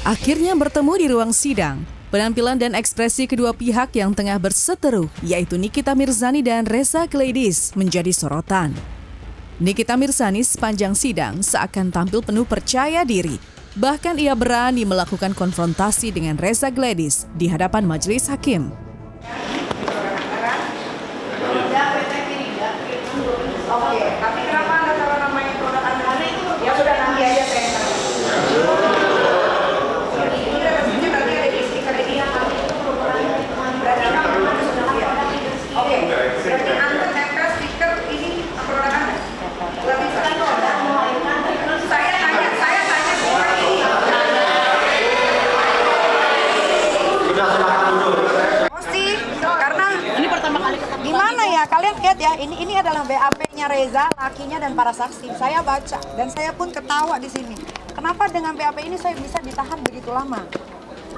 Akhirnya bertemu di ruang sidang. Penampilan dan ekspresi kedua pihak yang tengah berseteru, yaitu Nikita Mirzani dan Reza Gladys, menjadi sorotan. Nikita Mirzani sepanjang sidang seakan tampil penuh percaya diri. Bahkan ia berani melakukan konfrontasi dengan Reza Gladys di hadapan majelis hakim. Oke, tapi kenapa Anda taruh namanya produk Anda? Ya sudah, nanti aja saya tahu. Ini udah resminya tadi ada di stiker ini yang kami itu berada Oke, berarti Anda tempel stiker ini produk Anda? Berarti saya tanya stiker ini. Sudah silakan duduk. Mesti, karena ini pertama kali ketemu. Gimana ya, kalian lihat ya, ini adalah BAP-nya Reza, lakinya dan para saksi. Saya baca dan saya pun ketawa di sini. Kenapa dengan BAP ini saya bisa ditahan begitu lama?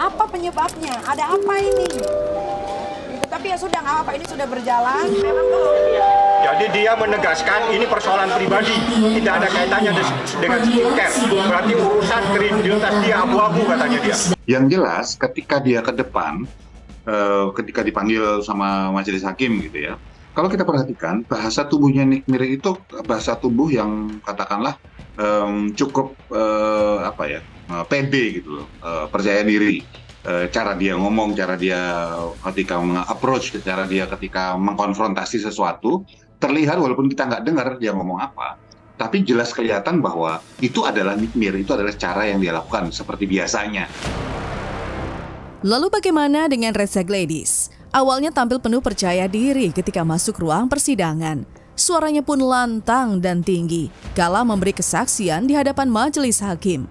Apa penyebabnya? Ada apa ini? Gitu. Tapi ya sudah, nggak apa-apa, ini sudah berjalan. Memang tuh. Jadi dia menegaskan ini persoalan pribadi, tidak ada kaitannya dengan skincare. Berarti urusan kredibilitas dia abu-abu katanya dia. Yang jelas ketika dia ke depan, ketika dipanggil sama majelis hakim gitu ya, kalau kita perhatikan bahasa tubuhnya Nick Mir itu bahasa tubuh yang katakanlah cukup pede gitu loh, percaya diri. Cara dia ngomong, cara dia ketika meng-approach, cara dia ketika mengkonfrontasi sesuatu, terlihat walaupun kita nggak dengar dia ngomong apa, tapi jelas kelihatan bahwa itu adalah Nick Mir, itu adalah cara yang dia lakukan seperti biasanya. Lalu bagaimana dengan Reza Gladys? Awalnya tampil penuh percaya diri ketika masuk ruang persidangan. Suaranya pun lantang dan tinggi kala memberi kesaksian di hadapan majelis hakim.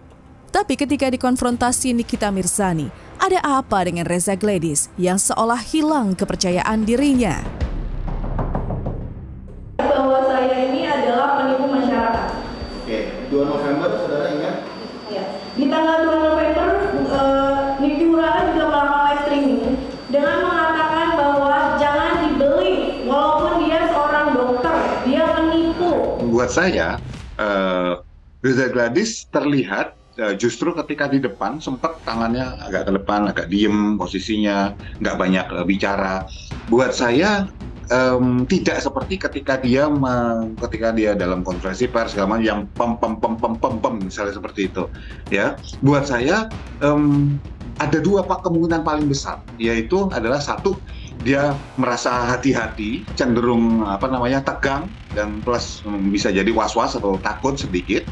Tapi ketika dikonfrontasi Nikita Mirzani, ada apa dengan Reza Gladys yang seolah hilang kepercayaan dirinya? Bahwa saya ini adalah penipu masyarakat. Oke, 2 November saudara ingat? Ya. Di tanggal 2 November, Niki Murara juga melakukan live streaming dengan mengatakan bahwa jangan dibeli, walaupun dia seorang dokter, dia menipu. Buat saya, Reza Gladys terlihat justru ketika di depan sempat tangannya agak ke depan, agak diem posisinya, nggak banyak bicara. Buat saya tidak seperti ketika dia dalam konferensi pers segala macam yang pem misalnya seperti itu ya. Buat saya ada dua kemungkinan paling besar, yaitu adalah satu, dia merasa hati-hati, cenderung tegang dan plus bisa jadi was-was atau takut sedikit,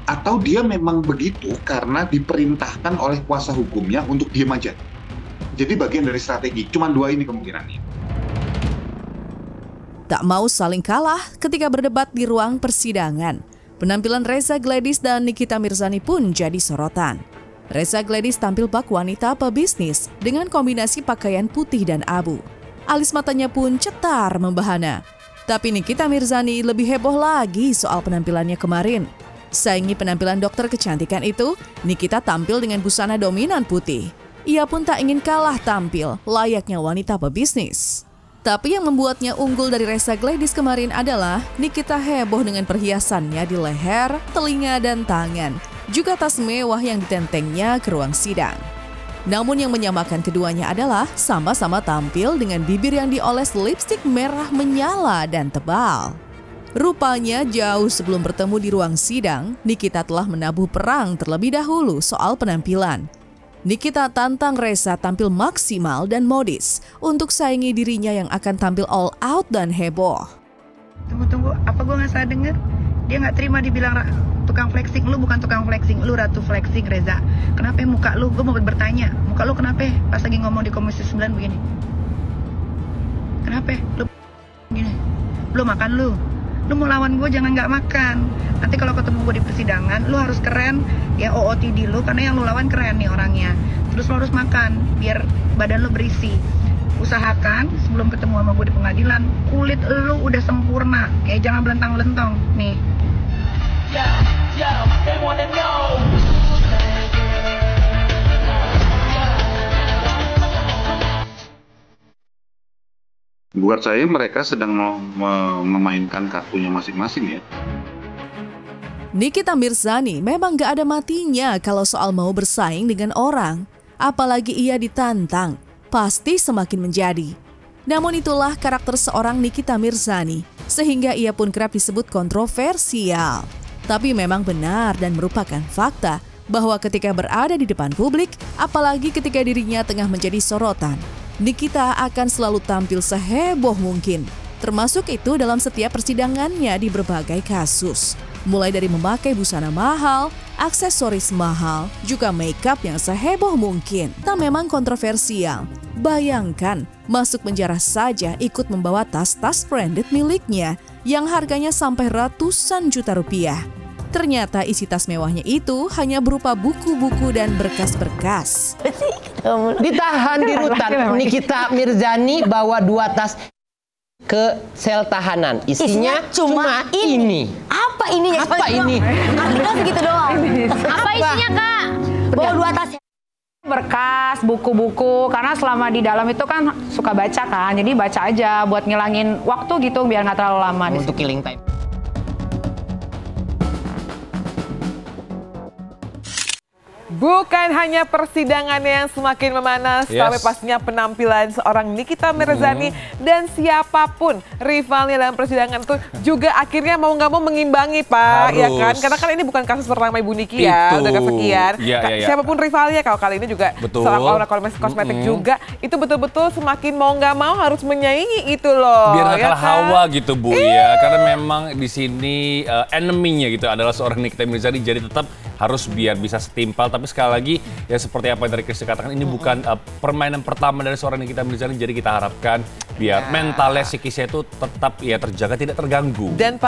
atau dia memang begitu karena diperintahkan oleh kuasa hukumnya untuk diam aja. Jadi bagian dari strategi, cuma dua ini kemungkinannya. Tak mau saling kalah ketika berdebat di ruang persidangan, penampilan Reza Gladys dan Nikita Mirzani pun jadi sorotan. Reza Gladys tampil bak wanita pebisnis dengan kombinasi pakaian putih dan abu. Alis matanya pun cetar membahana. Tapi Nikita Mirzani lebih heboh lagi soal penampilannya kemarin. Saingi penampilan dokter kecantikan itu, Nikita tampil dengan busana dominan putih. Ia pun tak ingin kalah tampil layaknya wanita pebisnis. Tapi yang membuatnya unggul dari Reza Gladys kemarin adalah Nikita heboh dengan perhiasannya di leher, telinga, dan tangan. Juga tas mewah yang ditentengnya ke ruang sidang. Namun yang menyamakan keduanya adalah sama-sama tampil dengan bibir yang dioles lipstik merah menyala dan tebal. Rupanya jauh sebelum bertemu di ruang sidang, Nikita telah menabuh perang terlebih dahulu soal penampilan. Nikita tantang Reza tampil maksimal dan modis untuk saingi dirinya yang akan tampil all out dan heboh. Tunggu, apa gue nggak salah denger? Dia nggak terima dibilang tukang flexing. Lu bukan tukang flexing, lu ratu flexing, Reza. Kenapa muka lu? Gue mau bertanya, muka lu kenapa pas lagi ngomong di Komisi 9 begini? Kenapa? Lu gini? Lu makan lu? Lu mau lawan gue jangan nggak makan. Nanti kalau ketemu gue di persidangan, lu harus keren, ya OOTD lu, karena yang lu lawan keren nih orangnya. Terus lu harus makan, biar badan lu berisi. Usahakan sebelum ketemu sama gue di pengadilan, kulit lu udah sempurna, kayak jangan belentang-belentong nih. Buat saya mereka sedang memainkan kartunya masing-masing ya. Nikita Mirzani memang gak ada matinya kalau soal mau bersaing dengan orang. Apalagi ia ditantang, pasti semakin menjadi. Namun itulah karakter seorang Nikita Mirzani, sehingga ia pun kerap disebut kontroversial. Tapi memang benar dan merupakan fakta bahwa ketika berada di depan publik, apalagi ketika dirinya tengah menjadi sorotan, Nikita akan selalu tampil seheboh mungkin. Termasuk itu dalam setiap persidangannya di berbagai kasus. Mulai dari memakai busana mahal, aksesoris mahal, juga make-up yang seheboh mungkin. Tak memang kontroversial. Bayangkan, masuk penjara saja ikut membawa tas-tas branded miliknya yang harganya sampai ratusan juta rupiah. Ternyata isi tas mewahnya itu hanya berupa buku-buku dan berkas-berkas. Ditahan di rutan, Nikita Mirzani bawa 2 tas ke sel tahanan. Isinya cuma ini. Apa ini? Apa ini? Artikel segitu doang. Apa isinya, Kak? Bawa 2 tas. Berkas, buku-buku, karena selama di dalam itu kan suka baca kan, jadi baca aja buat ngilangin waktu gitu biar nggak terlalu lama. Untuk killing time. Bukan hanya persidangannya yang semakin memanas, tapi pastinya penampilan seorang Nikita Mirzani dan siapapun rivalnya dalam persidangan itu juga akhirnya mau nggak mau mengimbangi, Pak. Ya kan? Karena kan ini bukan kasus pertama Ibu Niki ya, udah kesekian. Siapapun rivalnya, kalau kali ini juga seorang orang kosmetik juga, itu betul-betul semakin mau nggak mau harus menyaingi itu loh. Biar nggak kalah hawa gitu, Bu, ya. Karena memang di sini enemy-nya gitu adalah seorang Nikita Mirzani, jadi tetap harus biar bisa setimpal. Tapi sekali lagi ya seperti apa yang tadi Kristi katakan, ini bukan permainan pertama dari seorang Nikita Mirzani, jadi kita harapkan biar mentalnya, psikisnya itu tetap ya terjaga, tidak terganggu. Dan